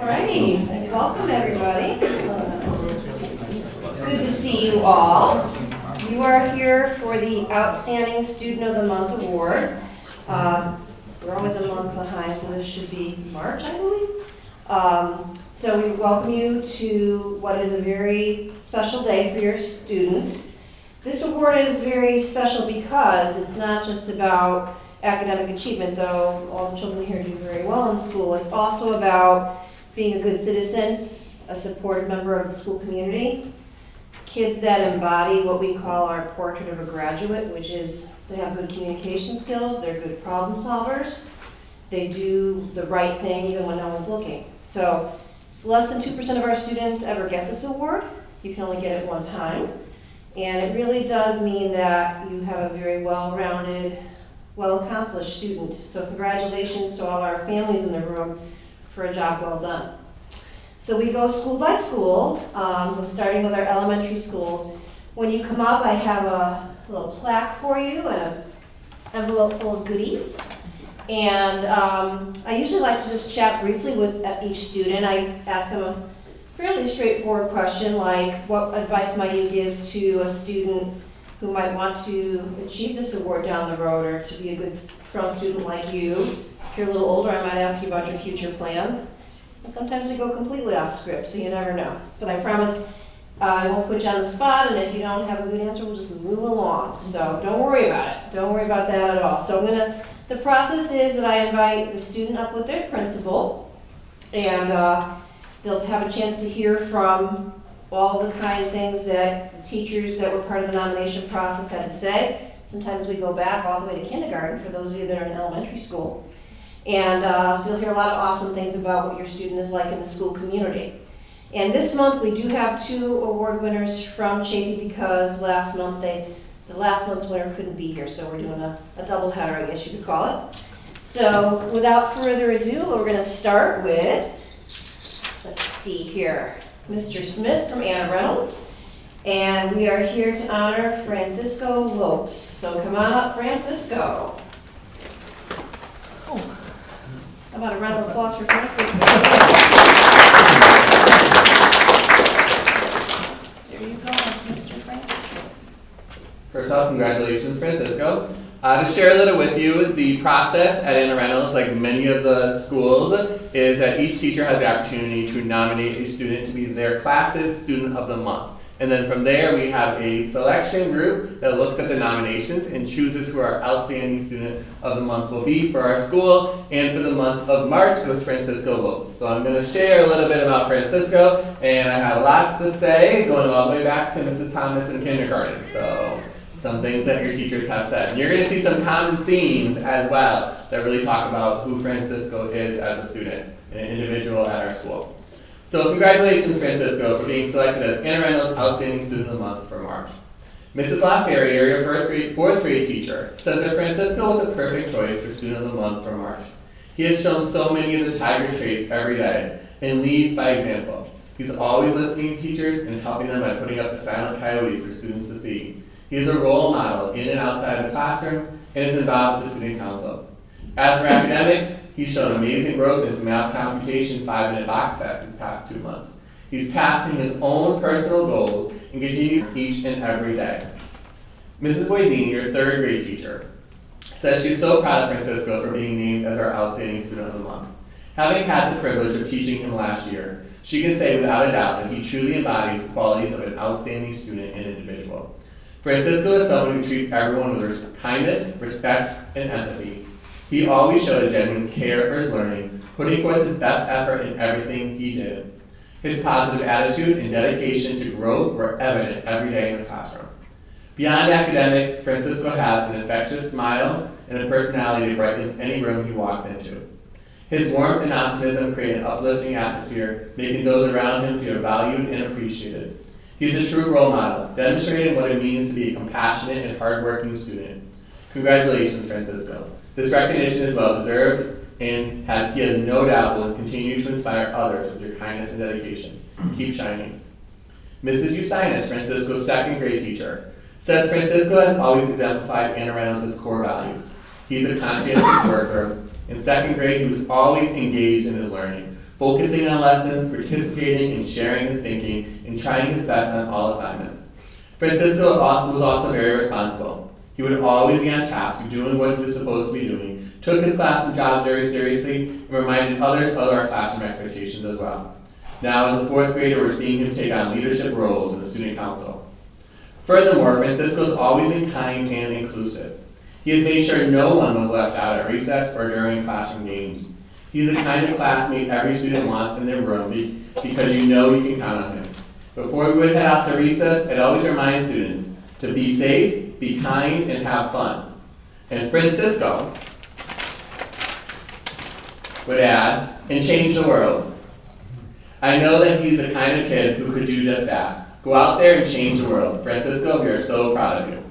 Alrighty, welcome everybody. Good to see you all. You are here for the Outstanding Student of the Month Award. We're always a month behind, so this should be March, I believe. So we welcome you to what is a very special day for your students. This award is very special because it's not just about academic achievement, though all the children here do very well in school. It's also about being a good citizen, a supportive member of the school community, kids that embody what we call our portrait of a graduate, which is they have good communication skills, they're good problem solvers, they do the right thing even when no one's looking. So less than 2% of our students ever get this award. You can only get it one time. And it really does mean that you have a very well-rounded, well-accomplished student. So congratulations to all our families in the room for a job well done. So we go school by school, starting with our elementary schools. When you come up, I have a little plaque for you and an envelope full of goodies. And I usually like to just chat briefly with each student. I ask them a fairly straightforward question like, what advice might you give to a student who might want to achieve this award down the road or to be a good, strong student like you? If you're a little older, I might ask you about your future plans. And sometimes we go completely off script, so you never know. But I promise I won't put you on the spot, and if you don't have a good answer, we'll just move along. So don't worry about it. Don't worry about that at all. So the process is that I invite the student up with their principal, and they'll have a chance to hear from all the kind things that the teachers that were part of the nomination process had to say. Sometimes we go back all the way to kindergarten for those of you that are in elementary school. And so you'll hear a lot of awesome things about what your student is like in the school community. And this month we do have 2 award winners from Chafee because last month the last month's winner couldn't be here, so we're doing a double header, I guess you could call it. So without further ado, we're going to start with, let's see here, Mr. Smith from Anna Reynolds. And we are here to honor Francisco Lopes. So come on up, Francisco. Oh. How about a round of applause for Francisco? There you go, Mr. Francisco. First off, congratulations, Francisco. To share a little with you, the process at Anna Reynolds, like many of the schools, is that each teacher has the opportunity to nominate a student to be their class's student of the month. And then from there, we have a selection group that looks at the nominations and chooses who our outstanding student of the month will be for our school. And for the month of March, it was Francisco Lopes. So I'm going to share a little bit about Francisco, and I have lots to say, going all the way back to Mrs. Thomas in kindergarten. So some things that your teachers have said. And you're going to see some common themes as well that really talk about who Francisco is as a student and an individual at our school. So congratulations, Francisco, for being selected as Anna Reynolds Outstanding Student of the Month for March. Mrs. LaFerrier, your fourth grade teacher, says that Francisco was a perfect choice for Student of the Month for March. He has shown so many of the tiger traits every day and leads by example. He's always listening to teachers and helping them by putting up the silent coyotes for students to see. He is a role model in and outside of the classroom and is involved with the student council. As for academics, he's shown amazing growth in his math computation 5-minute box test these past 2 months. He's passing his own personal goals and continues each and every day. Mrs. Boisini, your 3rd grade teacher, says she's so proud of Francisco for being named as our Outstanding Student of the Month. Having had the privilege of teaching him last year, she can say without a doubt that he truly embodies the qualities of an outstanding student and individual. Francisco is someone who treats everyone with kindness, respect, and empathy. He always showed a genuine care for his learning, putting forth his best effort in everything he did. His positive attitude and dedication to growth were evident every day in the classroom. Beyond academics, Francisco has an infectious smile and a personality that brightens any room he walks into. His warmth and optimism create an uplifting atmosphere, making those around him feel valued and appreciated. He's a true role model, demonstrating what it means to be a compassionate and hardworking student. Congratulations, Francisco. This recognition is well deserved, and he has no doubt will continue to inspire others with your kindness and dedication. Keep shining. Mrs. Usinus, Francisco's 2nd grade teacher, says Francisco has always exemplified Anna Reynolds' core values. He's a conscientious worker. In 2nd grade, he was always engaged in his learning, focusing on lessons, participating and sharing his thinking, and trying his best on all assignments. Francisco was also very responsible. He would always be on task, doing what he was supposed to be doing, took his classroom jobs very seriously, and reminded others of our classroom expectations as well. Now, as a fourth grader, we're seeing him take on leadership roles in the student council. Furthermore, Francisco's always been kind and inclusive. He has made sure no one was left out at recess or during classroom games. He's the kind of classmate every student wants in their room because you know you can count on him. Before we would head out to recess, I'd always remind students to be safe, be kind, and have fun. And Francisco would add, and change the world. I know that he's the kind of kid who could do just that. Go out there and change the world. Francisco, we are so proud of you.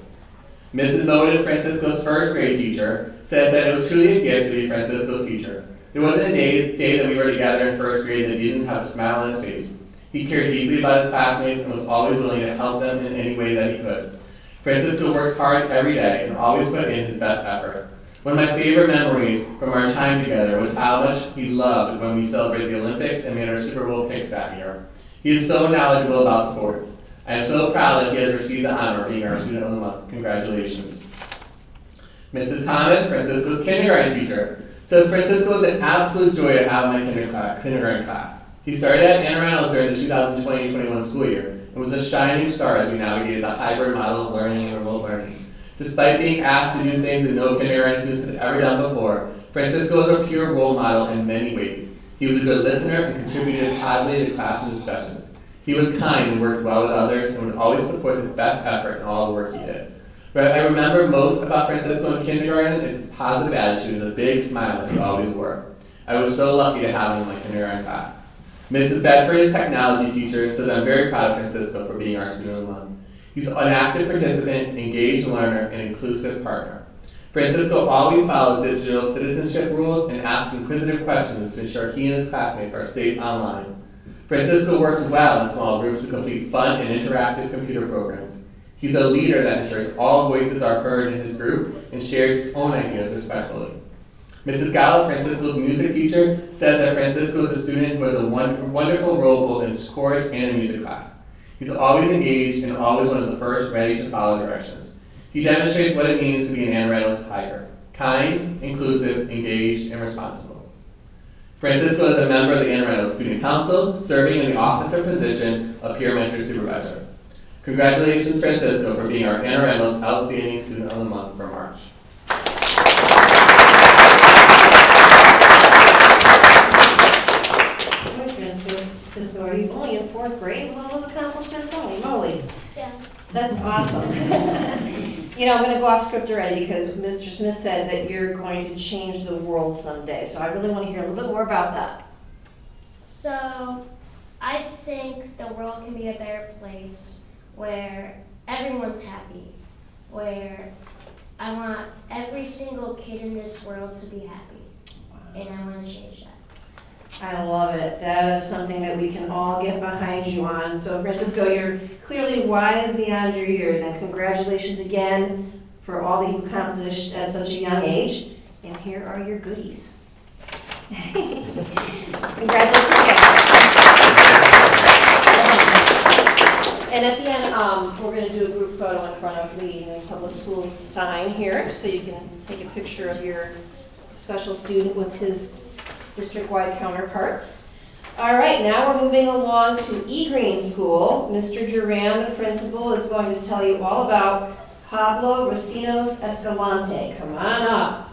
Mrs. Moden, Francisco's first grade teacher, said that it was truly a gift to be Francisco's teacher. There wasn't a day that we were together in first grade that didn't have a smile on his face. He cared deeply about his classmates and was always willing to help them in any way that he could. Francisco worked hard every day and always put in his best effort. One of my favorite memories from our time together was how much he loved when we celebrated the Olympics and made our Super Bowl picks that year. He is so knowledgeable about sports. I am so proud that he has received the honor of being our Student of the Month. Congratulations. Mrs. Thomas, Francisco's kindergarten teacher, says Francisco was an absolute joy to have in my kindergarten class. He started at Anne Reynolds during the 2020-21 school year and was a shining star as we navigated the hybrid model of learning and remote learning. Despite being asked to do things that no kindergarten students had ever done before, Francisco was a pure role model in many ways. He was a good listener and contributed positively to classroom discussions. He was kind and worked well with others and would always put forth his best effort in all the work he did. What I remember most about Francisco in kindergarten is his positive attitude and the big smile that he always wore. I was so lucky to have him in my kindergarten class. Mrs. Bedford is technology teacher, so I'm very proud of Francisco for being our Student of the Month. He's an active participant, engaged learner, and inclusive partner. Francisco always follows digital citizenship rules and asks inquisitive questions to ensure he and his classmates are safe online. Francisco works well in small groups to complete fun and interactive computer programs. He's a leader that ensures all voices are heard in his group and shares his own ideas respectfully. Mrs. Gallup, Francisco's music teacher, says that Francisco is a student who has a wonderful role both in his chorus and in music class. He's always engaged and always one of the first ready to follow directions. He demonstrates what it means to be an Anne Reynolds Tiger: kind, inclusive, engaged, and responsible. Francisco is a member of the Anne Reynolds Student Council, serving in the officer position of peer mentor supervisor. Congratulations, Francisco, for being our Anne Reynolds Outstanding Student of the Month for March. Francisco, are you only in fourth grade with all those accomplishments? Holy moly. Yeah. That's awesome. You know, I'm going to go off script already because Mr. Smith said that you're going to change the world someday. So I really want to hear a little bit more about that. So, I think the world can be a better place where everyone's happy, where I want every single kid in this world to be happy, and I want to change that. I love it. That is something that we can all get behind you on. So Francisco, you're clearly wise beyond your years, and congratulations again for all that you've accomplished at such a young age. And here are your goodies. Congratulations again. And at the end, we're going to do a group photo in front of the Newington Public Schools sign here, so you can take a picture of your special student with his district-wide counterparts. All right, now we're moving along to E-Green School. Mr. Duran, the principal, is going to tell you all about Pablo Recinos Escalante. Come on up.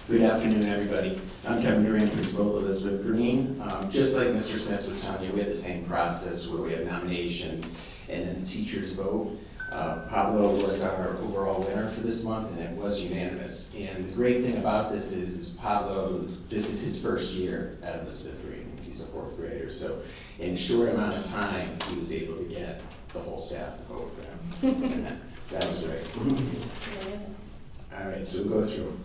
Good afternoon, everybody. I'm Kevin Duran, principal of Elizabeth Green. Just like Mr. Smith was telling you, we had the same process where we have nominations and then the teachers vote. Pablo was our overall winner for this month, and it was unanimous. And the great thing about this is Pablo, this is his first year at Elizabeth Green. He's a fourth grader, so in a short amount of time, he was able to get the whole staff to vote for him. And that was great. All right, so we'll go through.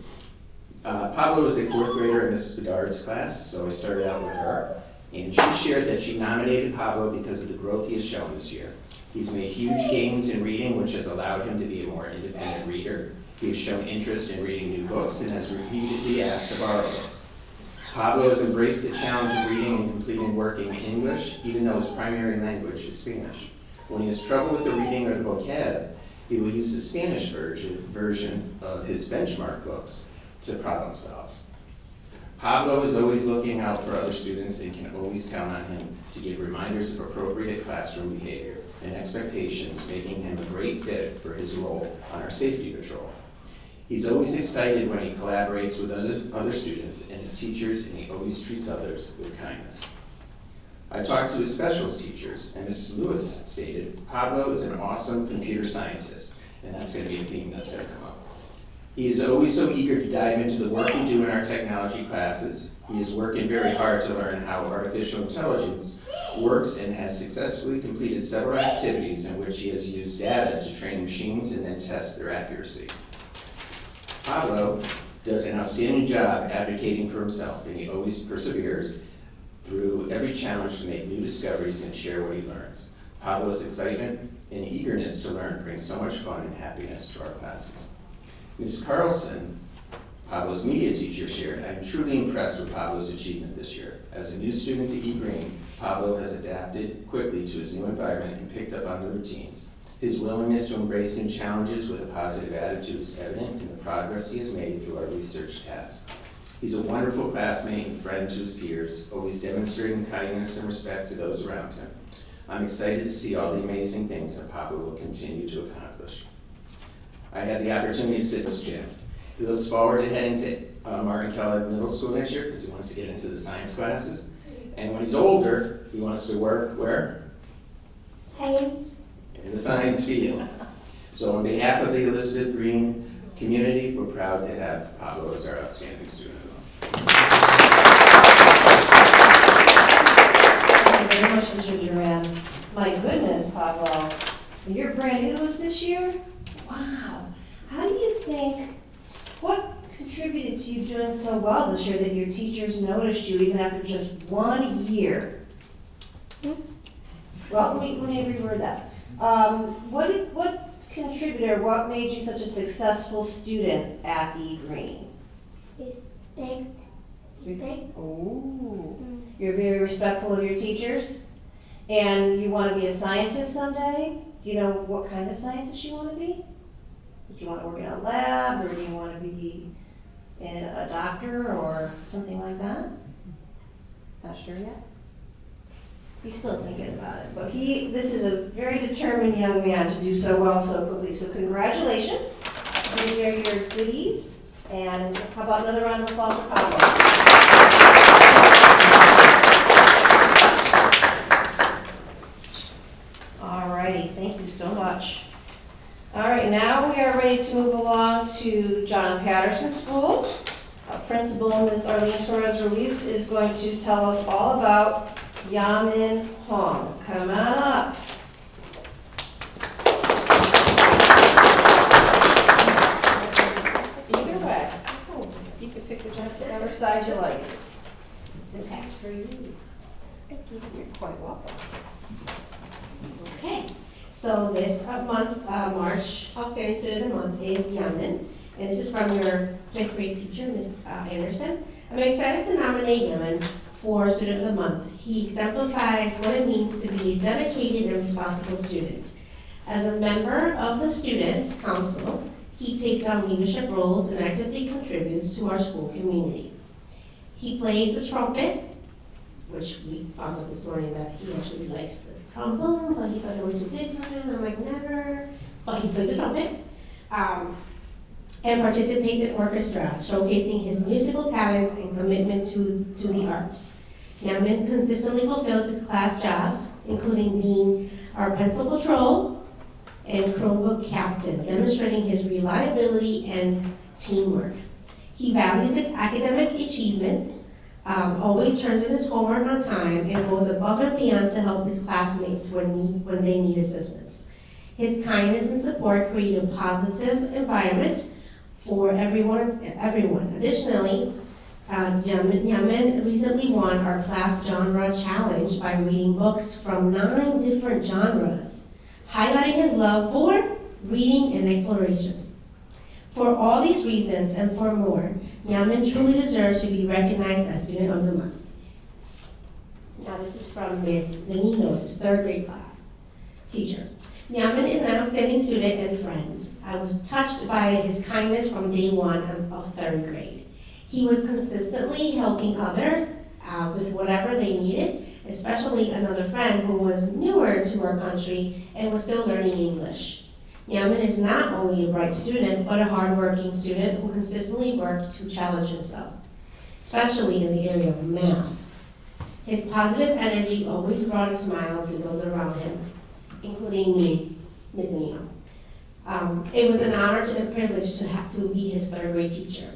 Pablo was a fourth grader in Mrs. Bedard's class, so I started out with her. And she shared that she nominated Pablo because of the growth he has shown this year. He's made huge gains in reading, which has allowed him to be a more independent reader. He has shown interest in reading new books and has repeatedly asked to borrow books. Pablo has embraced the challenge of reading and completing work in English, even though his primary language is Spanish. When he has trouble with the reading or the vocab, he will use the Spanish version of his benchmark books to problem solve. Pablo is always looking out for other students and can always count on him to give reminders of appropriate classroom behavior and expectations, making him a great fit for his role on our safety patrol. He's always excited when he collaborates with other students and his teachers, and he always treats others with kindness. I talked to his specials teachers, and Mrs. Lewis stated, Pablo is an awesome computer scientist, and that's going to be a theme that's going to come up. He is always so eager to dive into the work we do in our technology classes. He is working very hard to learn how artificial intelligence works and has successfully completed several activities in which he has used data to train machines and then test their accuracy. Pablo does an outstanding job advocating for himself, and he always perseveres through every challenge to make new discoveries and share what he learns. Pablo's excitement and eagerness to learn brings so much fun and happiness to our classes. Ms. Carlson, Pablo's media teacher, shared, I am truly impressed with Pablo's achievement this year. As a new student to eGreen, Pablo has adapted quickly to his new environment and picked up on the routines. His willingness to embrace new challenges with a positive attitude is evident in the progress he has made through our research tasks. He's a wonderful classmate and friend to his peers, always demonstrating kindness and respect to those around him. I'm excited to see all the amazing things that Pablo will continue to accomplish. I had the opportunity to sit in this gym. He looks forward to heading to Martin Keller Middle School next year because he wants to get into the science classes. And when he's older, he wants to work where? Science. In the science field. So on behalf of the Elizabeth Green community, we're proud to have Pablo as our outstanding student. Thank you very much, Mr. Duran. My goodness, Pablo, you're brand new to us this year? Wow. How do you think, what contributed to you doing so well this year that your teachers noticed you even after just 1 year? Well, let me reword that. What contributor, what made you such a successful student at eGreen? He's big. He's big. Oh, you're very respectful of your teachers, and you want to be a scientist someday? Do you know what kind of scientist you want to be? Do you want to work in a lab, or do you want to be a doctor or something like that? Not sure yet? He's still thinking about it, but this is a very determined young man to do so well so quickly. So congratulations. These are your goodies. And how about another round of applause for Pablo? All righty, thank you so much. All right, now we are ready to move along to John Patterson School. Our principal, Ms. Arlene Torres Ruiz, is going to tell us all about Yamin Hong. Come on up. Either way, you can pick whichever side you like. This is for you. You're quite welcome. Okay, so this month's March Outstanding Student of the Month is Yamin, and this is from your 5th grade teacher, Ms. Anderson. I'm excited to nominate Yamin for Student of the Month. He exemplifies what it means to be a dedicated and responsible student. As a member of the Student Council, he takes on leadership roles and actively contributes to our school community. He plays the trumpet, which we found out this morning that he actually likes the trombone, but he thought it was too big for him. I'm like, never. But he plays the trumpet. And participates in orchestra, showcasing his musical talents and commitment to the arts. Yamin consistently fulfills his class jobs, including being our pencil patrol and Chromebook captain, demonstrating his reliability and teamwork. He values academic achievement, always turns in his homework on time, and goes above and beyond to help his classmates when they need assistance. His kindness and support create a positive environment for everyone. Additionally, Yamin recently won our class genre challenge by reading books from 9 different genres. highlighting his love for reading and exploration. For all these reasons and for more, Newington truly deserves to be recognized as Student of the Month. Now this is from Ms. Danino's, his 3rd grade class teacher. Newington is an outstanding student and friend. I was touched by his kindness from day one of 3rd grade. He was consistently helping others with whatever they needed, especially another friend who was newer to our country and was still learning English. Newington is not only a bright student, but a hardworking student who consistently worked to challenge himself, especially in the area of math. His positive energy always brought a smile to those around him, including me, Ms. Nino. It was an honor and a privilege to be his 3rd grade teacher.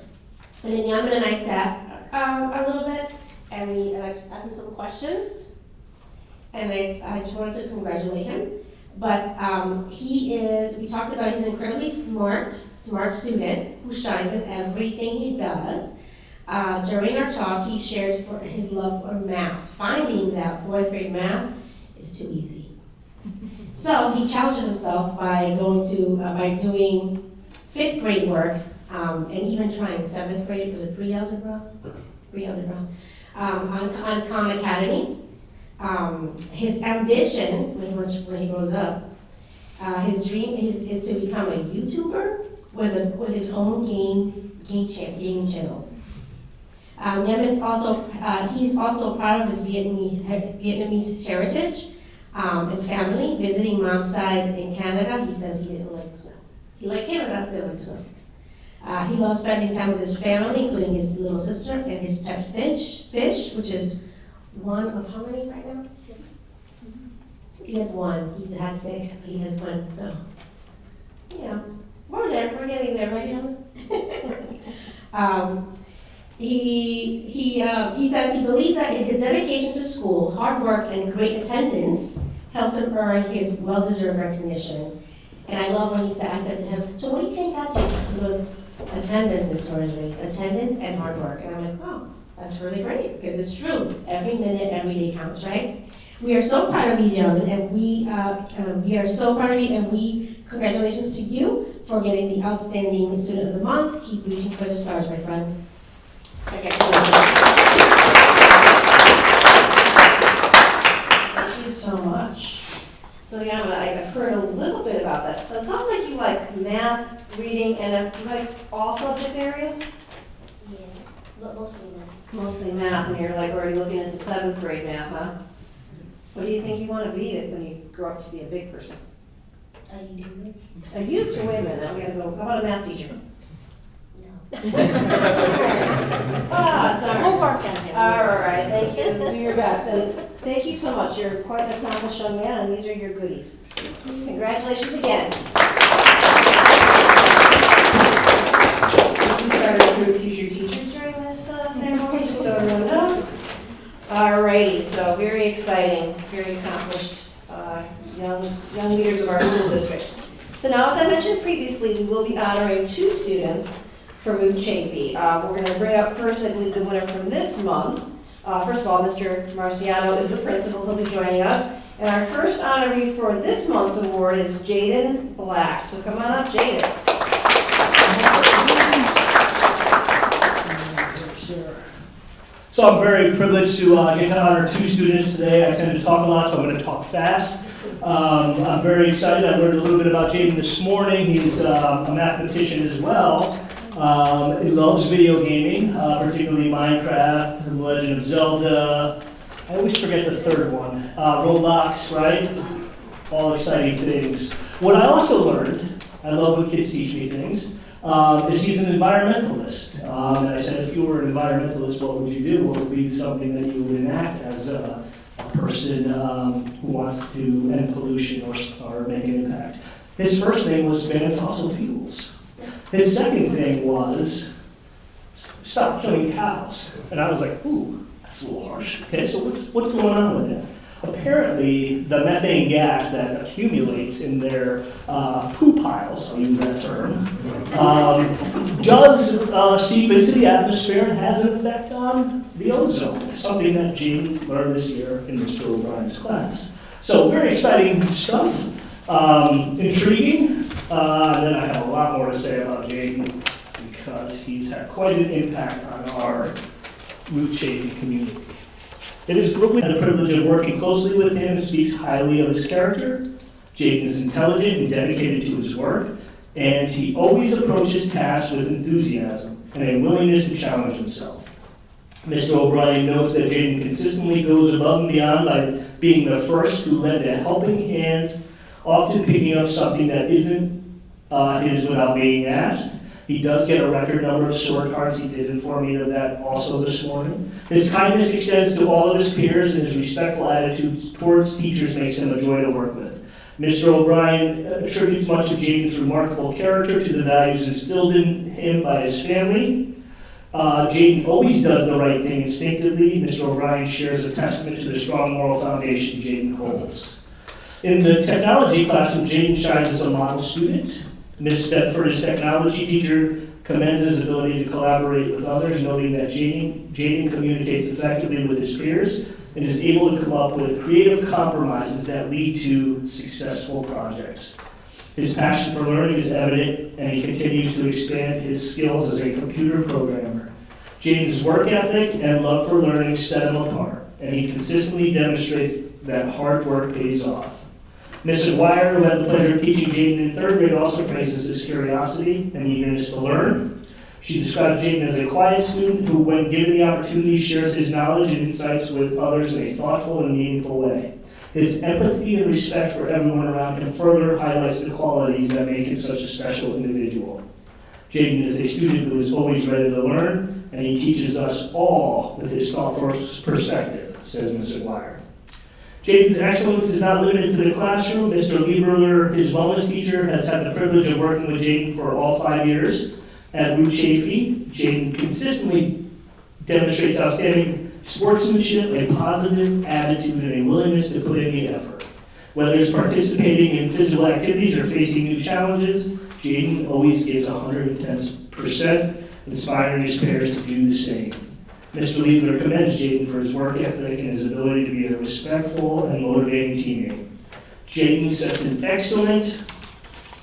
And then Newington and I sat a little bit, and I just asked him some questions, and I just wanted to congratulate him. But we talked about he's an incredibly smart student who shines in everything he does. During our talk, he shared for his love for math, finding that 4th grade math is too easy. So he challenges himself by doing 5th grade work, and even trying 7th grade, was it pre-algebra? Pre-algebra, on Khan Academy. His ambition when he grows up, his dream is to become a YouTuber with his own gaming channel. He's also proud of his Vietnamese heritage and family. Visiting mom's side in Canada, he says he didn't like the snow. He liked Canada, didn't like the snow. He loves spending time with his family, including his little sister and his pet fish, which is one of how many right now? 6. He has 1. He's had 6. He has 1. So, we're there. We're getting there, right, Helen? He says he believes that his dedication to school, hard work, and great attendance helped him earn his well-deserved recognition. And I love when I said to him, so what do you think got you this? He goes, attendance, Ms. Torres, attendance and hard work. And I'm like, oh, that's really great, because it's true. Every minute, every day counts, right? We are so proud of you, gentlemen, and we are so proud of you, and congratulations to you for getting the Outstanding Student of the Month. Keep reaching for the stars, my friend. Congratulations. Thank you so much. So Yana, I've heard a little bit about that. So it sounds like you like math, reading, and you like all subject areas? Yeah, but mostly math. Mostly math, and you're like already looking into 7th grade math, huh? What do you think you want to be when you grow up to be a big person? A YouTuber? A YouTuber? Wait a minute, now we gotta go. How about a math teacher? No. Ah, darn. We'll work on it. All right, thank you. Do your best. And thank you so much. You're quite an accomplished young man, and these are your goodies. Congratulations again. We try to recruit future teachers during this ceremony, just so everyone knows. All righty, so very exciting, very accomplished young leaders of our school district. So now, as I mentioned previously, we will be honoring 2 students for Mood Chafee. We're going to bring up first, I believe, the winner from this month. First of all, Mr. Marciano is the principal. He'll be joining us. And our first honoree for this month's award is Jaden Black. So come on up, Jaden. So I'm very privileged to get to honor 2 students today. I tend to talk a lot, so I'm going to talk fast. I'm very excited. I learned a little bit about Jaden this morning. He's a mathematician as well. He loves video gaming, particularly Minecraft, The Legend of Zelda. I always forget the 3rd one. Roblox, right? All exciting things. What I also learned, I love when kids teach me things, is he's an environmentalist. And I said, if you were an environmentalist, what would you do? What would be something that you would enact as a person who wants to end pollution or make an impact? His first thing was ban fossil fuels. His second thing was stop killing cows. And I was like, ooh, that's a little harsh. Okay, so what's going on with that? Apparently, the methane gas that accumulates in their poo piles, I'll use that term, does seep into the atmosphere and has an effect on the ozone, something that Gene learned this year in Mr. O'Brien's class. So very exciting stuff. Intriguing, and then I have a lot more to say about Jaden because he's had quite an impact on our Route Chafee community. It is great we had the privilege of working closely with him and speaks highly of his character. Jaden is intelligent and dedicated to his work, and he always approaches tasks with enthusiasm and a willingness to challenge himself. Mr. O'Brien notes that Jaden consistently goes above and beyond by being the first to lend a helping hand, often picking up something that isn't his without being asked. He does get a record number of sword cards. He did inform me of that also this morning. His kindness extends to all of his peers, and his respectful attitude towards teachers makes him a joy to work with. Mr. O'Brien attributes much of Jaden's remarkable character to the values instilled in him by his family. Jaden always does the right thing instinctively. Mr. O'Brien shares a testament to the strong moral foundation Jaden holds. In the technology classroom, Jaden shines as a model student. Ms. Bedford, his technology teacher, commends his ability to collaborate with others, noting that Jaden communicates effectively with his peers and is able to come up with creative compromises that lead to successful projects. His passion for learning is evident, and he continues to expand his skills as a computer programmer. Jaden's work ethic and love for learning set him apart, and he consistently demonstrates that hard work pays off. Ms. Wire, who had the pleasure of teaching Jaden in third grade, also praises his curiosity and eagerness to learn. She describes Jaden as a quiet student who, when given the opportunity, shares his knowledge and insights with others in a thoughtful and meaningful way. His empathy and respect for everyone around him further highlights the qualities that make him such a special individual. Jaden is a student who is always ready to learn, and he teaches us all with his thoughtful perspective, says Ms. Wire. Jaden's excellence is not limited to the classroom. Mr. Lieberler, his wellness teacher, has had the privilege of working with Jaden for all 5 years at Route Chafee. Jaden consistently demonstrates outstanding sportsmanship, a positive attitude, and a willingness to put in the effort. Whether it's participating in physical activities or facing new challenges, Jaden always gives 110%, inspiring his peers to do the same. Mr. Liebler commends Jaden for his work ethic and his ability to be a respectful and motivating teammate. Jaden sets an excellent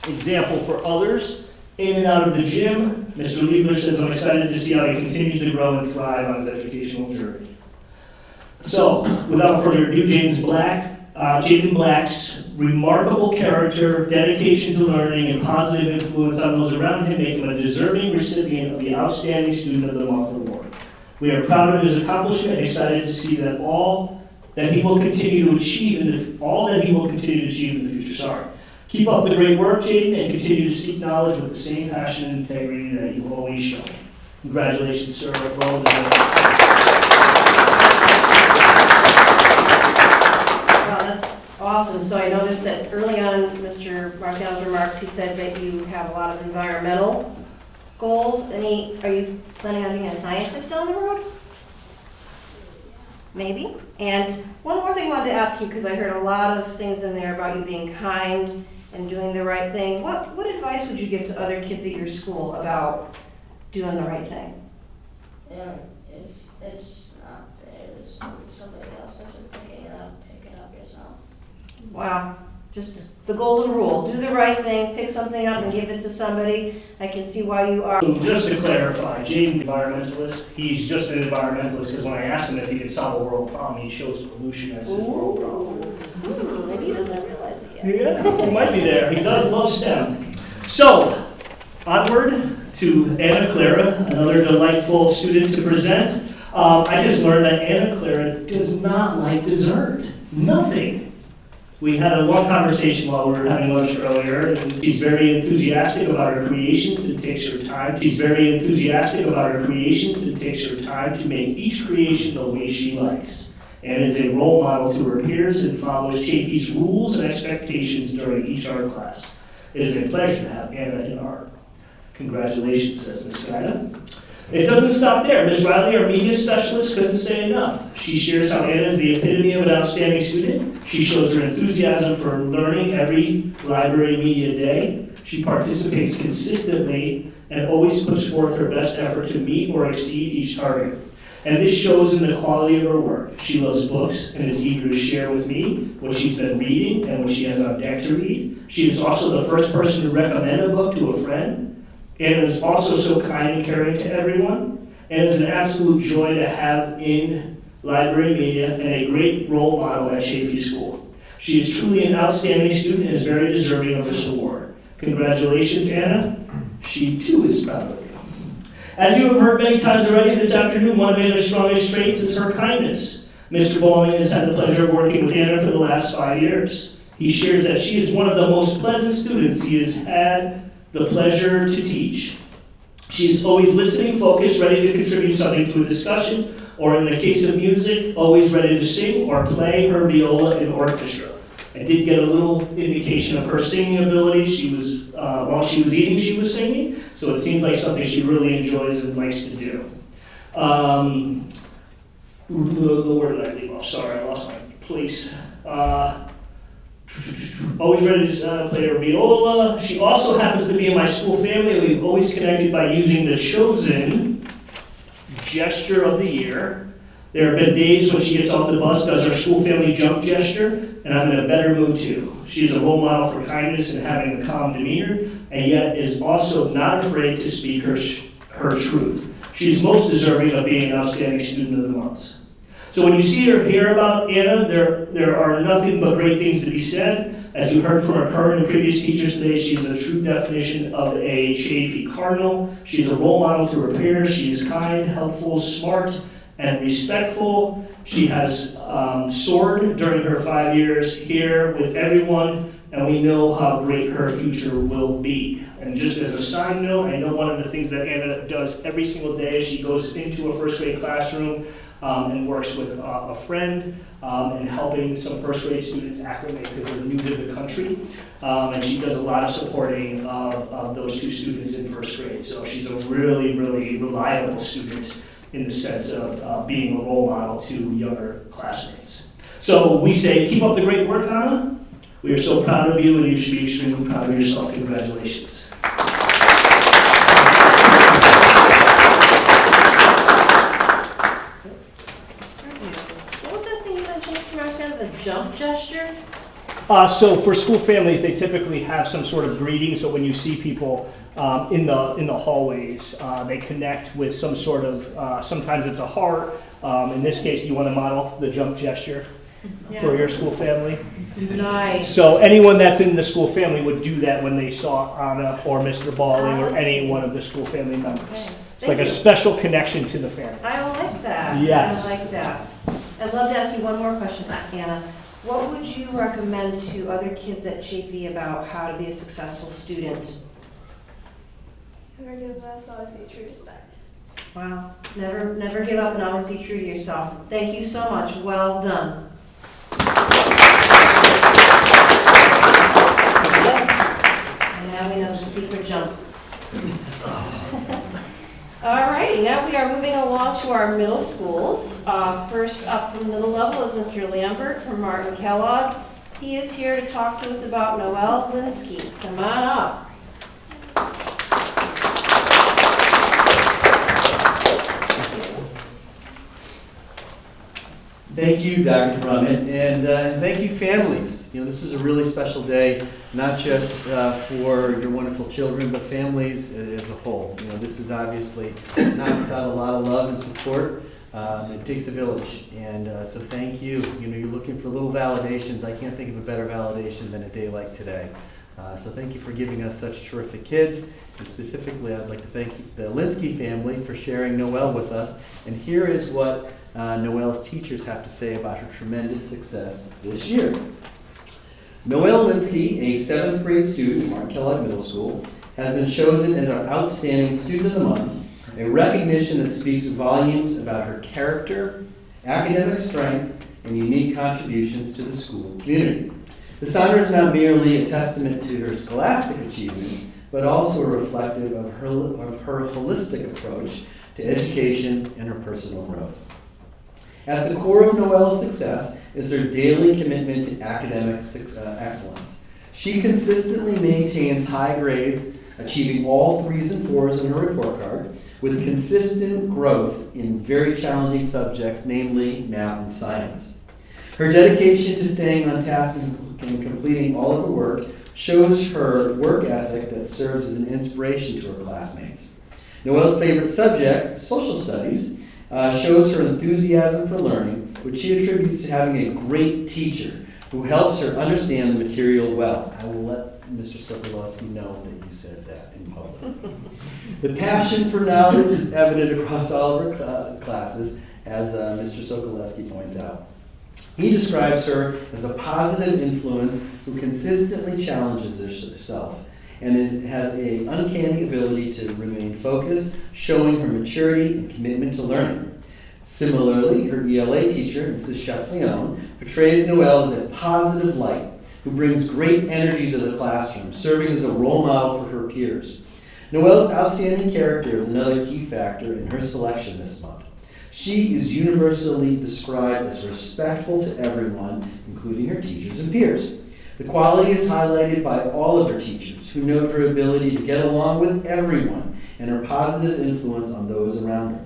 example for others in and out of the gym. Mr. Liebler says, I'm excited to see how he continues to grow and thrive on his educational journey. So, without further ado, Jaden Black's remarkable character, dedication to learning, and positive influence on those around him make him a deserving recipient of the Outstanding Student of the Month Award. We are proud of his accomplishment and excited to see that all that he will continue to achieve in the future. Keep up the great work, Jaden, and continue to seek knowledge with the same passion and integrity that you've always shown. Congratulations, sir. Well done. Wow, that's awesome. So I noticed that early on, Mr. Marciano's remarks, he said that you have a lot of environmental goals. Are you planning on being a scientist down the road? Maybe. And one more thing I wanted to ask you, because I heard a lot of things in there about you being kind and doing the right thing. What advice would you give to other kids at your school about doing the right thing? If it's not there, there's somebody else that's picking it up, pick it up yourself. Wow. Just the golden rule. Do the right thing, pick something up and give it to somebody. I can see why you are. So just to clarify, Jaden, environmentalist, he's just an environmentalist because when I asked him if he could solve a world problem, he chose pollution as his world problem. Maybe he doesn't realize it yet. Yeah, he might be there. He does love STEM. So, onward to Anna Clara, another delightful student to present. I just learned that Anna Clara does not like dessert. Nothing. We had a long conversation while we were having lunch earlier, and she's very enthusiastic about her creations and takes her time. To make each creation the way she likes, and is a role model to her peers and follows Chafee's rules and expectations during each art class. It is a pleasure to have Anna in art. Congratulations, says Ms. Guida. It doesn't stop there. Ms. Riley, our media specialist, couldn't say enough. She shares how Anna is the epitome of an outstanding student. She shows her enthusiasm for learning every library media day. She participates consistently and always puts forth her best effort to meet or exceed each target. And this shows in the quality of her work. She loves books and is eager to share with me what she's been reading and what she has on deck to read. She is also the first person to recommend a book to a friend, and is also so kind and caring to everyone, and is an absolute joy to have in library media and a great role model at Chafee School. She is truly an outstanding student and is very deserving of this award. Congratulations, Anna. She too is proud of you. As you have heard many times already this afternoon, one of Anna's strongest traits is her kindness. Mr. Bowling has had the pleasure of working with Anna for the last 5 years. He shares that she is one of the most pleasant students he has had the pleasure to teach. She is always listening, focused, ready to contribute something to a discussion, or in the case of music, always ready to sing or play her viola in orchestra. I did get a little indication of her singing ability. She was, while she was eating, she was singing, so it seems like something she really enjoys and likes to do. Where did I leave off? Sorry, I lost my place. Always ready to play her viola. She also happens to be in my school family. We've always connected by using the chosen gesture of the year. There have been days when she gets off the bus, does her school family jump gesture, and I'm in a better mood too. She's a role model for kindness and having a calm demeanor, and yet is also not afraid to speak her truth. She's most deserving of being an outstanding student of the month. So when you see or hear about Anna, there are nothing but great things to be said. As you heard from our current and previous teachers today, she's a true definition of a Chafee Cardinal. She's a role model to her peers. She is kind, helpful, smart, and respectful. She has soared during her 5 years here with everyone, and we know how great her future will be. And just as a side note, I know one of the things that Anna does every single day is she goes into a first grade classroom and works with a friend and helping some first grade students acclimate because they're new to the country. And she does a lot of supporting of those two students in first grade. So she's a really, really reliable student in the sense of being a role model to younger classmates. So we say, keep up the great work, Anna. We are so proud of you, and you should be extremely proud of yourself. Congratulations. What was that thing you mentioned, Mr. Marciano, the jump gesture? So for school families, they typically have some sort of greeting. So when you see people in the hallways, they connect with some sort of, sometimes it's a heart. In this case, you want to model the jump gesture for your school family. Nice. So anyone that's in the school family would do that when they saw Anna or Mr. Bowling or any one of the school family members. Okay. It's like a special connection to the family. I like that. Yes. I like that. I'd love to ask you one more question, Anna. What would you recommend to other kids at Chafee about how to be a successful student? Never give up, always be true to studies. Wow. Never give up and always be true to yourself. Thank you so much. Well done. And now we know the secret jump. All right, now we are moving along to our middle schools. First up from middle level is Mr. Lambert from Martin Kellogg. He is here to talk to us about Noelle Linsky. Come on up. Thank you, Dr. Brummett, and thank you, families. You know, this is a really special day, not just for your wonderful children, but families as a whole. You know, this is obviously not without a lot of love and support. It takes a village, and so thank you. You know, you're looking for little validations. I can't think of a better validation than a day like today. So thank you for giving us such terrific kids, and specifically I'd like to thank the Linsky family for sharing Noelle with us. And here is what Noelle's teachers have to say about her tremendous success this year. Noelle Linsky, a 7th grade student at Martin Kellogg Middle School, has been chosen as our Outstanding Student of the Month, a recognition that speaks volumes about her character, academic strength, and unique contributions to the school community. This honor is not merely a testament to her scholastic achievements, but also reflective of her holistic approach to education and her personal growth. At the core of Noelle's success is her daily commitment to academic excellence. She consistently maintains high grades achieving all 3s and 4s on her report card, with consistent growth in very challenging subjects, namely math and science. Her dedication to staying on task and completing all of her work shows her work ethic that serves as an inspiration to her classmates. Noelle's favorite subject, social studies, shows her enthusiasm for learning, which she attributes to having a great teacher who helps her understand the material well. I will let Mr. Sokolowski know that you said that in public. The passion for knowledge is evident across all of her classes, as Mr. Sokolowski points out. He describes her as a positive influence who consistently challenges herself and has an uncanny ability to remain focused, showing her maturity and commitment to learning. Similarly, her ELA teacher, Mrs. Chef-Leon, portrays Noelle as a positive light who brings great energy to the classroom, serving as a role model for her peers. Noelle's outstanding character is another key factor in her selection this month. She is universally described as respectful to everyone, including her teachers and peers. The quality is highlighted by all of her teachers, who note her ability to get along with everyone and her positive influence on those around her.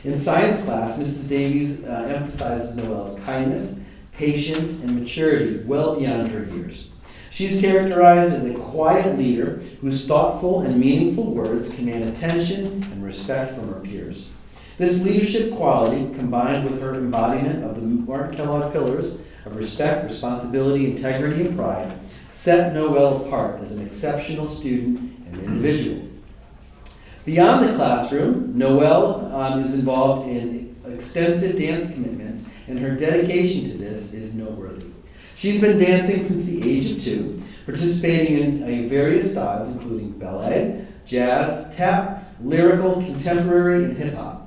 In science class, Mrs. Davies emphasizes Noelle's kindness, patience, and maturity well beyond her years. She is characterized as a quiet leader whose thoughtful and meaningful words command attention and respect from her peers. This leadership quality, combined with her embodiment of the Martin Kellogg pillars of respect, responsibility, integrity, and pride, set Noelle apart as an exceptional student and individual. Beyond the classroom, Noelle is involved in extensive dance commitments, and her dedication to this is noteworthy. She's been dancing since the age of 2, participating in various styles including ballet, jazz, tap, lyrical, contemporary, and hip-hop.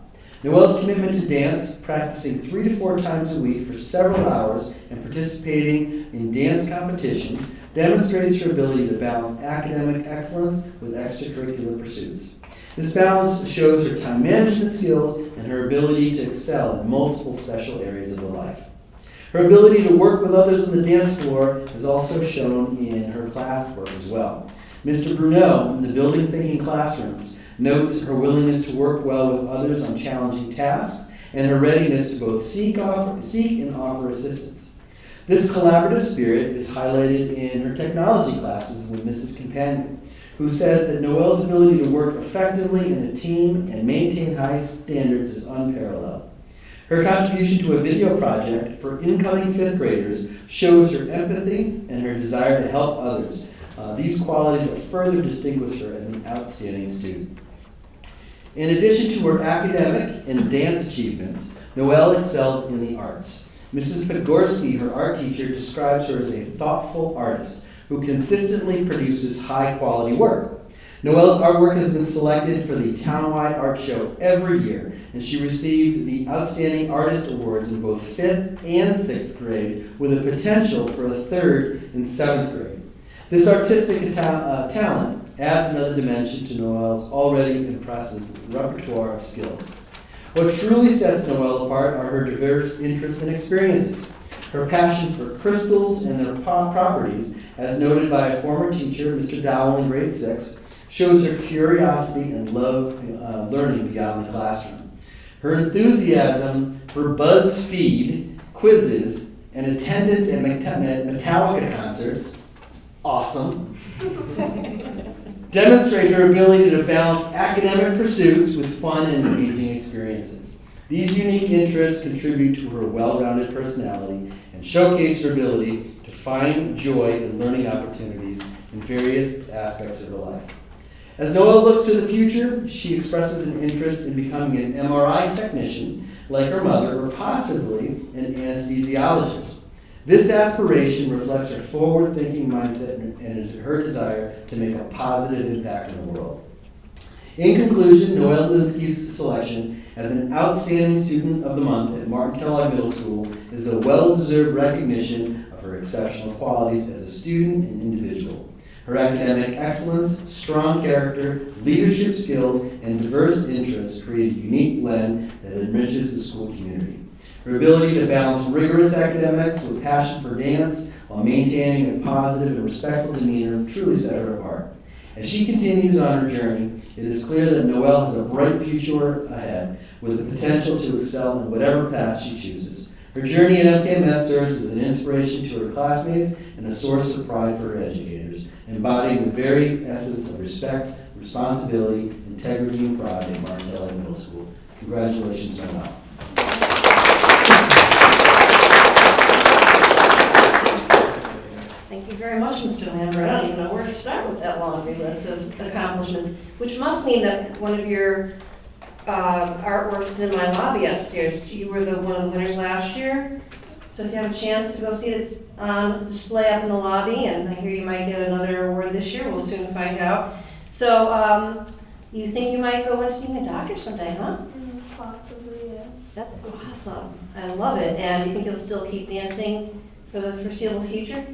Noelle's commitment to dance, practicing 3 to 4 times a week for several hours and participating in dance competitions, demonstrates her ability to balance academic excellence with extracurricular pursuits. This balance shows her time management skills and her ability to excel in multiple special areas of her life. Her ability to work with others on the dance floor is also shown in her classwork as well. Mr. Bruneau, in the Building Thinking Classrooms, notes her willingness to work well with others on challenging tasks and her readiness to both seek and offer assistance. This collaborative spirit is highlighted in her technology classes with Mrs. Companion, who says that Noelle's ability to work effectively in a team and maintain high standards is unparalleled. Her contribution to a video project for incoming 5th graders shows her empathy and her desire to help others. These qualities have further distinguished her as an outstanding student. In addition to her academic and dance achievements, Noelle excels in the arts. Mrs. Podgorski, her art teacher, describes her as a thoughtful artist who consistently produces high-quality work. Noelle's artwork has been selected for the townwide art show every year, and she received the Outstanding Artist Awards in both 5th and 6th grade, with a potential for a 3rd and 7th grade. This artistic talent adds another dimension to Noelle's already impressive repertoire of skills. What truly sets Noelle apart are her diverse interests and experiences. Her passion for crystals and their properties, as noted by a former teacher, Mr. Dowell in grade 6, shows her curiosity and love learning beyond the classroom. Her enthusiasm for BuzzFeed quizzes and attendance at Metallica concerts, awesome, demonstrate her ability to balance academic pursuits with fun and engaging experiences. These unique interests contribute to her well-rounded personality and showcase her ability to find joy in learning opportunities in various aspects of her life. As Noelle looks to the future, she expresses an interest in becoming an MRI technician, like her mother, or possibly an anesthesiologist. This aspiration reflects her forward-thinking mindset and is her desire to make a positive impact in the world. In conclusion, Noelle Linsky's selection as an outstanding student of the month at Martin Kellogg Middle School is a well-deserved recognition of her exceptional qualities as a student and individual. Her academic excellence, strong character, leadership skills, and diverse interests create a unique blend that enriches the school community. Her ability to balance rigorous academics with passion for dance while maintaining a positive and respectful demeanor truly set her apart. As she continues on her journey, it is clear that Noelle has a bright future ahead with the potential to excel in whatever path she chooses. Her journey at MKMS serves as an inspiration to her classmates and a source of pride for her educators, embodying the very essence of respect, responsibility, integrity, and pride in Martin Kelly Middle School. Congratulations, Noelle. Thank you very much, Mr. Lambert. I don't even know where to start with that laundry list of accomplishments, which must mean that one of your artworks is in my lobby upstairs. You were one of the winners last year. So if you have a chance to go see it, it's on display up in the lobby, and I hear you might get another award this year. We'll soon find out. So you think you might go into being a doctor someday, huh? Possibly, yeah. That's awesome. I love it. And you think you'll still keep dancing for the foreseeable future?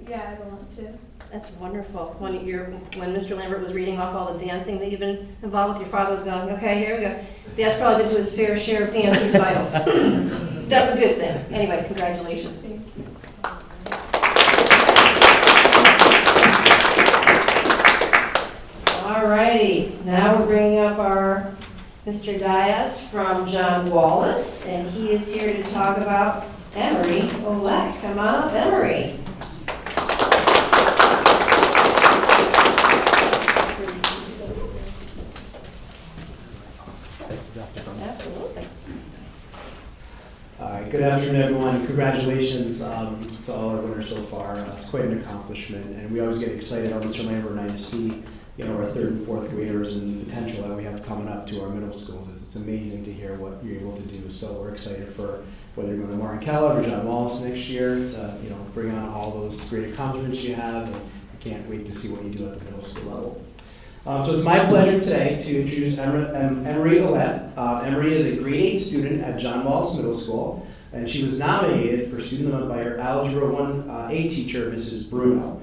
Yeah, I want to. That's wonderful. When Mr. Lambert was reading off all the dancing that you've been involved with, your father was going, okay, here we go. Dad's probably been to his fair share of dance recitals. That's a good thing. Anyway, congratulations. All righty, now we're bringing up our Mr. Diaz from John Wallace, and he is here to talk about Emery Olek. Come on up, Emery. Absolutely. Good afternoon, everyone. Congratulations to all our winners so far. It's quite an accomplishment, and we always get excited on Mr. Lambert and I to see, our third and fourth graders and the potential that we have coming up to our middle schools. It's amazing to hear what you're able to do. So we're excited for whether you're going to Martin Keller or John Wallace next year to bring on all those great accomplishments you have, and I can't wait to see what you do at the middle school level. So it's my pleasure today to introduce Emery Olek. Emery is a grade 8 student at John Wallace Middle School, and she was nominated for Student of the Month by her Algebra 1A teacher, Mrs. Bruno,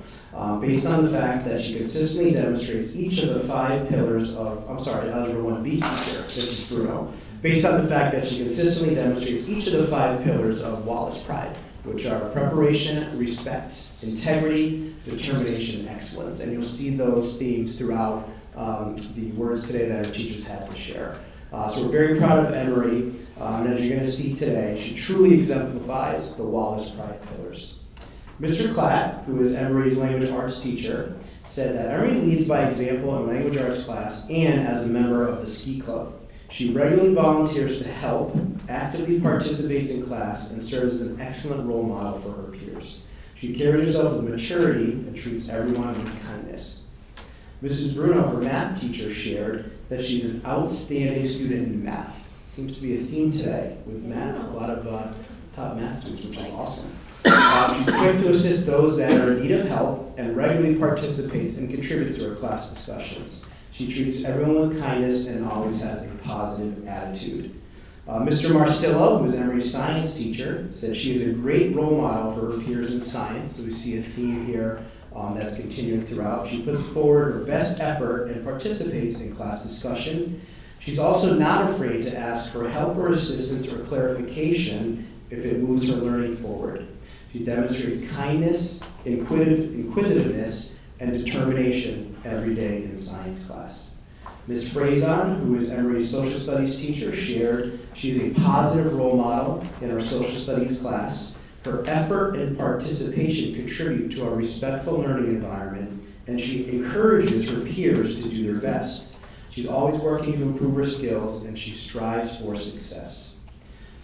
based on the fact that she consistently demonstrates each of the 5 pillars of, Algebra 1B teacher, Mrs. Bruno, based on the fact that she consistently demonstrates each of the 5 pillars of Wallace Pride, which are preparation, respect, integrity, determination, and excellence. And you'll see those themes throughout the words today that our teachers had to share. So we're very proud of Emery, and as you're going to see today, she truly exemplifies the Wallace Pride pillars. Mr. Klatt, who is Emery's language arts teacher, said that Emery leads by example in language arts class and as a member of the ski club. She regularly volunteers to help, actively participates in class, and serves as an excellent role model for her peers. She carries herself with maturity and treats everyone with kindness. Mrs. Bruno, her math teacher, shared that she's an outstanding student in math. Seems to be a theme today with math, a lot of top math students, which is awesome. She's quick to assist those that are in need of help and regularly participates and contributes to her class discussions. She treats everyone with kindness and always has a positive attitude. Mr. Marcillo, who is Emery's science teacher, said she is a great role model for her peers in science. So we see a theme here that's continuing throughout. She puts forward her best effort and participates in class discussion. She's also not afraid to ask for help or assistance or clarification if it moves her learning forward. She demonstrates kindness, inquisitiveness, and determination every day in science class. Ms. Frazon, who is Emery's social studies teacher, shared she is a positive role model in our social studies class. Her effort and participation contribute to our respectful learning environment, and she encourages her peers to do their best. She's always working to improve her skills, and she strives for success.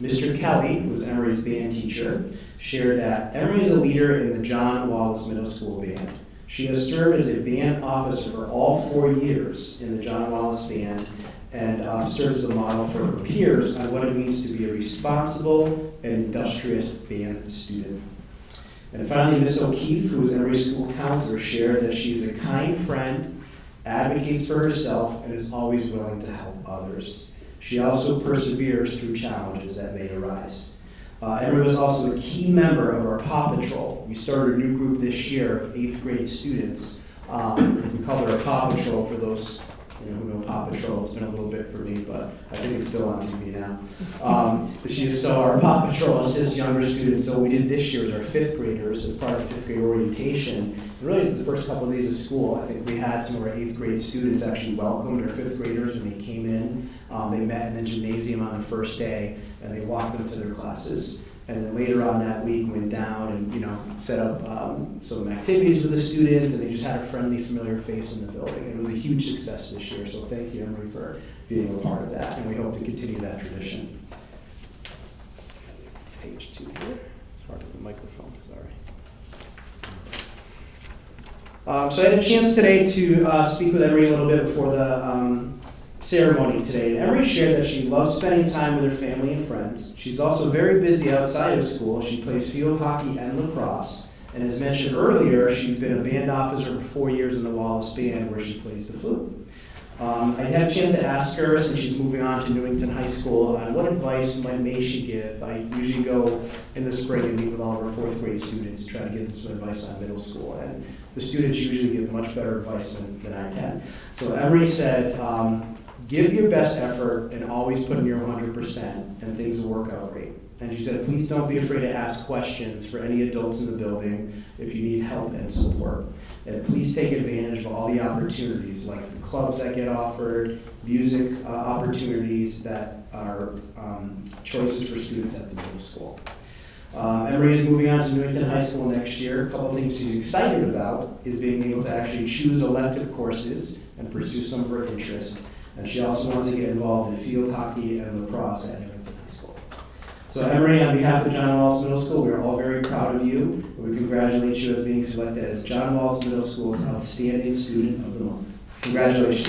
Mr. Kelly, who is Emery's band teacher, shared that Emery is a leader in the John Wallace Middle School Band. She has served as a band officer for all 4 years in the John Wallace Band and serves as a model for her peers on what it means to be a responsible and industrious band student. And finally, Ms. O'Keefe, who is Emery's school counselor, shared that she is a kind friend, advocates for herself, and is always willing to help others. She also perseveres through challenges that may arise. Emery was also a key member of our Paw Patrol. We started a new group this year of 8th grade students. We called her our Paw Patrol for those who know Paw Patrol. It's been a little bit for me, but I think it's still on TV now. So our Paw Patrol assists younger students. So what we did this year is our 5th graders, as part of 5th grade orientation. And really, it's the first couple of days of school. I think we had some of our 8th grade students actually welcomed our 5th graders when they came in. They met in the gymnasium on the first day, and they walked them to their classes. And then later on that week, went down and set up some activities with the students, and they just had a friendly, familiar face in the building. And it was a huge success this year, so thank you, Emery, for being a part of that, and we hope to continue that tradition. Page 2 here. It's hard with the microphone, sorry. So I had a chance today to speak with Emery a little bit before the ceremony today. And Emery shared that she loves spending time with her family and friends. She's also very busy outside of school. She plays field hockey and lacrosse. And as mentioned earlier, she's been a band officer for 4 years in the Wallace Band, where she plays the flute. I had a chance to ask her, since she's moving on to Newington High School, on what advice may she give. I usually go in the spring and meet with all of our 4th grade students and try to give them some advice on middle school. And the students usually give much better advice than I can. So Emery said, give your best effort and always put in your 100%, and things will work out great. And she said, please don't be afraid to ask questions for any adults in the building if you need help and support. And please take advantage of all the opportunities, like the clubs that get offered, music opportunities that are choices for students at the middle school. Emery is moving on to Newington High School next year. A couple of things she's excited about is being able to actually choose elective courses and pursue some of her interests. And she also wants to get involved in field hockey and lacrosse at Newington High School. So Emery, on behalf of John Wallace Middle School, we are all very proud of you. We congratulate you as being selected as John Wallace Middle School's Outstanding Student of the Month. Congratulations.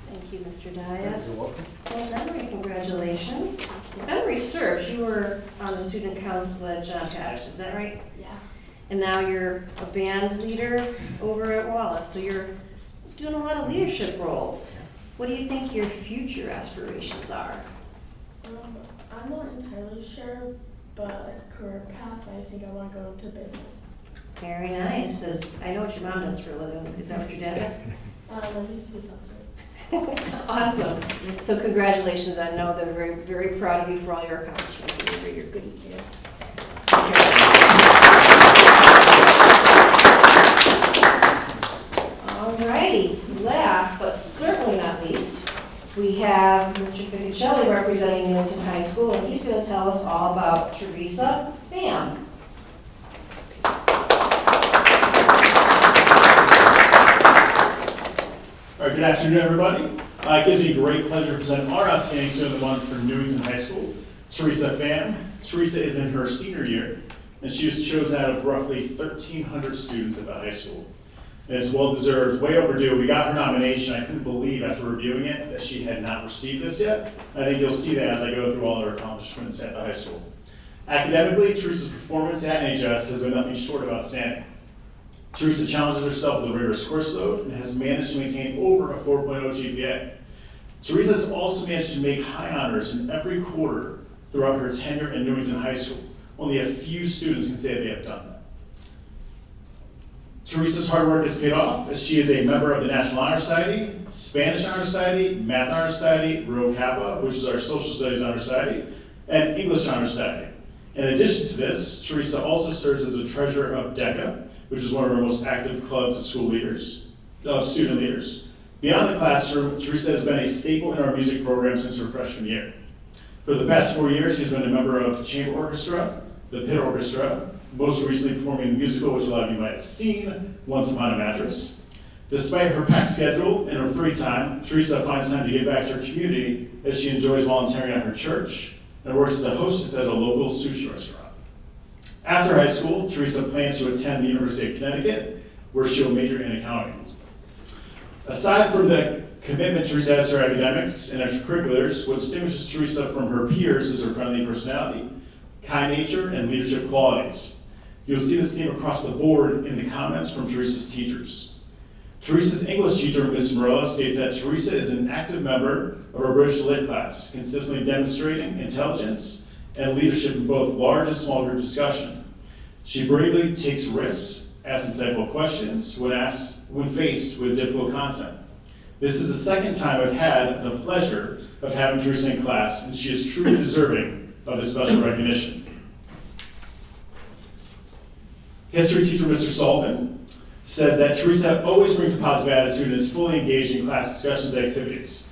Thank you, Mr. Dias. You're welcome. Well, Emery, congratulations. Emery serves. You were on the student council at John Patterson, is that right? Yeah. And now you're a band leader over at Wallace, so you're doing a lot of leadership roles. What do you think your future aspirations are? I'm not entirely sure, but career path, I think I want to go into business. Very nice. I know what your mom does for a living. Is that what your dad does? I used to be something. Awesome. So congratulations. I know they're very, very proud of you for all your accomplishments. These are your goodies. Alrighty. Last but certainly not least, we have Mr. Ficacelli representing Newington High School, and he's going to tell us all about Teresa Pham. All right, good afternoon, everybody. It gives me great pleasure to present our Outstanding Student of the Month for Newington High School, Teresa Pham. Teresa is in her senior year, and she was chosen out of roughly 1,300 students at the high school. And it's well-deserved, way overdue. We got her nomination. I couldn't believe after reviewing it that she had not received this yet. I think you'll see that as I go through all of her accomplishments at the high school. Academically, Teresa's performance at NHS has been nothing short of outstanding. Teresa challenges herself with a rigorous course load and has managed to maintain over a 4.0 GPA. Teresa has also managed to make high honors in every quarter throughout her tenure at Newington High School. Only a few students can say they have done that. Teresa's hard work has paid off, as she is a member of the National Honor Society, Spanish Honor Society, Math Honor Society, Rho Kappa, which is our Social Studies Honor Society, and English Honor Society. In addition to this, Teresa also serves as a treasurer of DECA, which is one of our most active clubs of student leaders. Beyond the classroom, Teresa has been a staple in our music program since her freshman year. For the past 4 years, she's been a member of Chamber Orchestra, the Pit Orchestra, most recently performing the musical, which a lot of you might have seen, Once Upon a Mattress. Despite her packed schedule and her free time, Teresa finds time to give back to her community as she enjoys volunteering at her church and works as a hostess at a local sushi restaurant. After high school, Teresa plans to attend the University of Connecticut, where she will major in accounting. Aside from the commitment Teresa has to her academics and extracurriculars, what distinguishes Teresa from her peers is her friendly personality, kind nature, and leadership qualities. You'll see this theme across the board in the comments from Teresa's teachers. Teresa's English teacher, Ms. Morello, states that Teresa is an active member of our British Lit class, consistently demonstrating intelligence and leadership in both large and small group discussion. She bravely takes risks ask insightful questions when faced with difficult content. This is the second time I've had the pleasure of having Teresa in class, and she is truly deserving of this special recognition. History teacher Mr. Sullivan says that Teresa always brings a positive attitude and is fully engaged in class discussions and activities.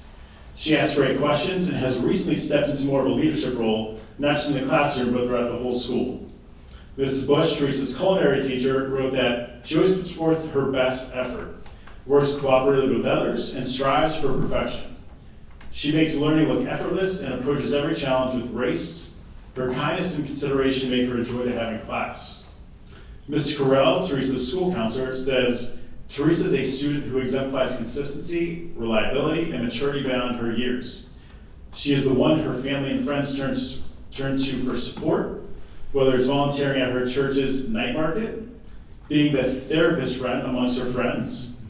She asks great questions and has recently stepped into more of a leadership role, not just in the classroom, but throughout the whole school. Mrs. Bush, Teresa's culinary teacher, wrote that she always puts forth her best effort, works cooperatively with others, and strives for perfection. She makes learning look effortless and approaches every challenge with grace. Her kindness and consideration make her a joy to have in class. Mr. Carell, Teresa's school counselor, says, Teresa is a student who exemplifies consistency, reliability, and maturity beyond her years. She is the one her family and friends turn to for support, whether it's volunteering at her church's night market, being the therapist friend amongst her friends,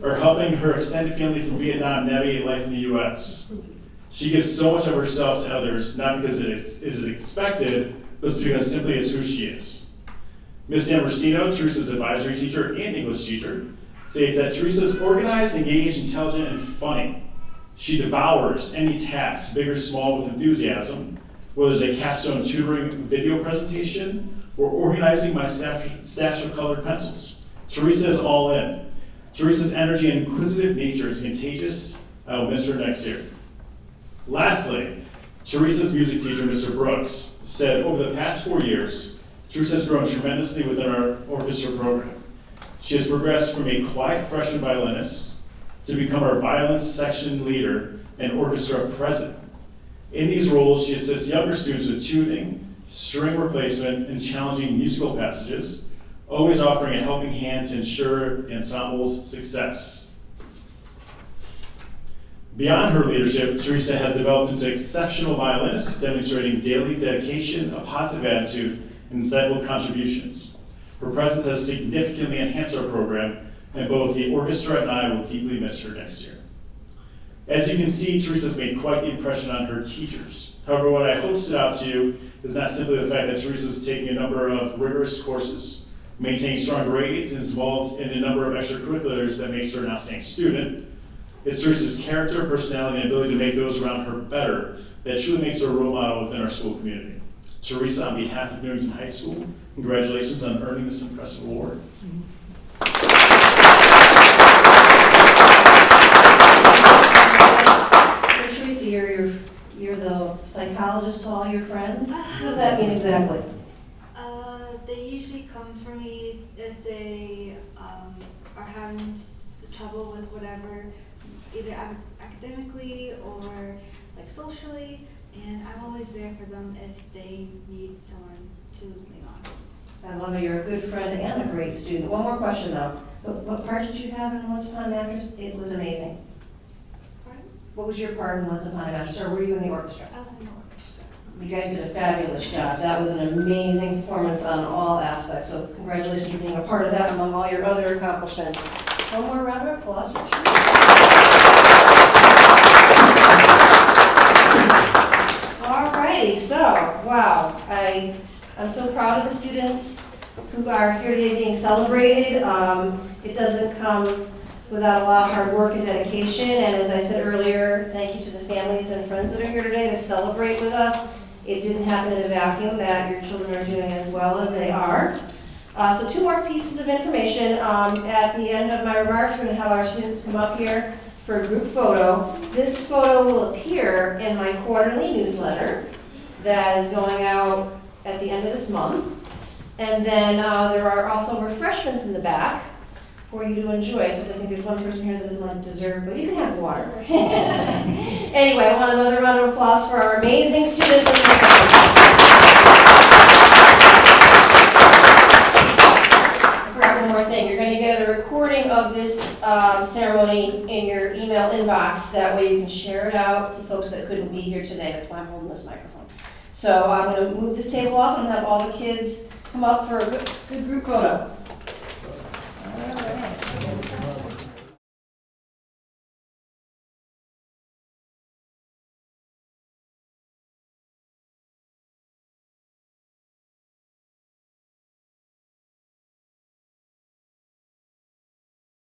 or helping her extended family from Vietnam navigate life in the U.S. She gives so much of herself to others, not because it is expected, but because simply it's who she is. Ms. Ambrosino, Teresa's advisory teacher and English teacher, states that Teresa is organized, engaged, intelligent, and funny. She devours any task, big or small, with enthusiasm, whether it's a capstone tutoring video presentation or organizing my stash of colored pencils. Teresa is all in. Teresa's energy and inquisitive nature is contagious. I will miss her next year. Lastly, Teresa's music teacher, Mr. Brooks, said over the past 4 years, Teresa has grown tremendously within our orchestra program. She has progressed from a quiet freshman violinist to become our violin section leader and orchestra president. In these roles, she assists younger students with tuning, string replacement, and challenging musical passages, always offering a helping hand to ensure the ensemble's success. Beyond her leadership, Teresa has developed into an exceptional violinist, demonstrating daily dedication, a positive attitude, and insightful contributions. Her presence has significantly enhanced our program, and both the orchestra and I will deeply miss her next year. As you can see, Teresa's made quite the impression on her teachers. However, what I hope stood out to you is not simply the fact that Teresa's taking a number of rigorous courses, maintaining strong grades, and is involved in a number of extracurriculars that makes her an outstanding student. It's Teresa's character, personality, and ability to make those around her better that truly makes her a role model within our school community. Teresa, on behalf of Newington High School, congratulations on earning this impressive award. So Teresa, you're the psychologist to all your friends? What does that mean exactly? They usually come for me if they are having trouble with whatever, either academically or like socially. And I'm always there for them if they need someone to lean on. I love it. You're a good friend and a great student. One more question though. What part did you have in Once Upon a Mattress? It was amazing. Pardon? What was your part in Once Upon a Mattress, or were you in the orchestra? I was in the orchestra. You guys did a fabulous job. That was an amazing performance on all aspects. So congratulations for being a part of that among all your other accomplishments. One more round of applause for Teresa. Alrighty, so, wow, I'm so proud of the students who are here today being celebrated. It doesn't come without a lot of hard work and dedication, and as I said earlier, thank you to the families and friends that are here today to celebrate with us. It didn't happen in a vacuum, that your children are doing as well as they are. So 2 more pieces of information. At the end of my remarks, we're going to have our students come up here for a group photo. This photo will appear in my quarterly newsletter that is going out at the end of this month. And then there are also refreshments in the back for you to enjoy. So I think there's one person here that doesn't like dessert, but you can have water. Anyway, I want another round of applause for our amazing students and their families. I forgot one more thing. You're going to get a recording of this ceremony in your email inbox. That way you can share it out to folks that couldn't be here today. That's why I'm holding this microphone. So I'm going to move this table off and have all the kids come up for a good group photo.